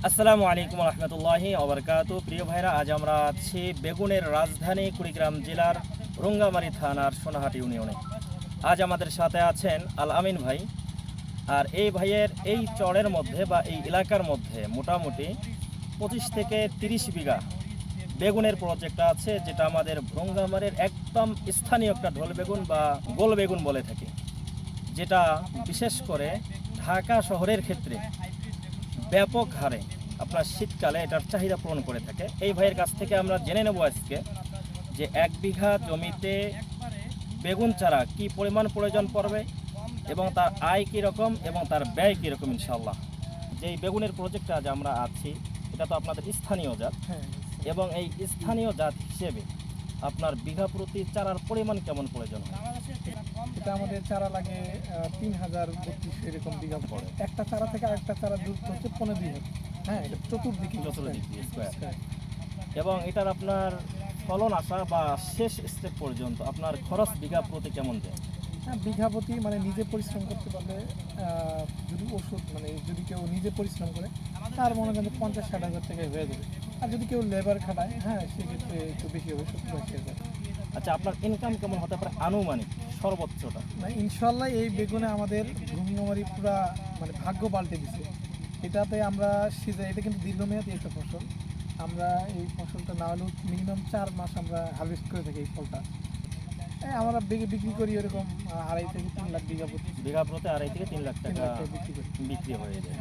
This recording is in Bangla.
আসসালামু আলাইকুম রহমতুল্লাহি ওবরকাতু। প্রিয় ভাইরা, আজ আমরা আছি বেগুনের রাজধানী কুড়িগ্রাম জেলার রঙ্গামারী থানার সোনাহাট ইউনিয়নে। আজ আমাদের সাথে আছেন আল আমিন ভাই। আর এই ভাইয়ের এই চরের মধ্যে বা এই এলাকার মধ্যে মোটামুটি 25 থেকে 30 বিঘা বেগুনের প্রজেক্ট আছে, যেটা আমাদের রঙ্গামারীর একদম স্থানীয় একটা ঢোল বেগুন বা গোল বেগুন বলে থাকি, যেটা বিশেষ করে ঢাকা শহরের ক্ষেত্রে ব্যাপক হারে আপনার শীতকালে এটার চাহিদা পূরণ করে থাকে। এই ভাইয়ের কাছ থেকে আমরা জেনে নেব আজকে যে 1 বিঘা জমিতে বেগুন চারা কি পরিমাণ প্রয়োজন পড়বে এবং তার আয় কীরকম এবং তার ব্যয় কীরকম ইনশাল্লাহ। যেই বেগুনের প্রজেক্টে আজ আমরা আছি, এটা তো আপনাদের স্থানীয় জাত, এবং এই স্থানীয় জাত হিসেবে আপনার বিঘা প্রতি চারার পরিমাণ কেমন প্রয়োজন হয়? এটা আমাদের চারা লাগে 3032 এরকম বিঘা পড়ে। একটা চারা থেকে আরেকটা চারা দূরত্ব হচ্ছে 15 বিঘা। হ্যাঁ, এটা চতুর্দিকে স্কয়ার। এবং এটার আপনার ফলন আসা বা শেষ স্টেপ পর্যন্ত আপনার খরচ বিঘা প্রতি কেমন যায়? হ্যাঁ, বিঘা প্রতি মানে নিজে পরিশ্রম করতে পারলে যদি ওষুধ মানে যদি কেউ নিজে পরিশ্রম করে তার মনে করেন 50-60 হাজার টাকায় হয়ে যাবে। আর যদি কেউ লেবার খাটায়, হ্যাঁ, সেক্ষেত্রে একটু বেশি হবে, 70-80 হাজার। আচ্ছা, আপনার ইনকাম কেমন হতে পারে আনুমানিক সর্বোচ্চটা? মানে ইনশাল্লাহ এই বেগুনে আমাদের রঙ্গমারি পুরা মানে ভাগ্য পাল্টে দিছে। এটাতে আমরা এটা কিন্তু দীর্ঘমেয়াদী একটা ফসল। আমরা এই ফসলটা না হলেও মিনিমাম 4 মাস আমরা হারভেস্ট করে থাকি এই ফলটা। আমরা বিক্রি করি এরকম 2.5 থেকে 3 লাখ বিঘা প্রতি। বিঘা প্রতি 2.5 থেকে 3 লাখ টাকা বিক্রি করি। বিক্রি হয়ে যায়।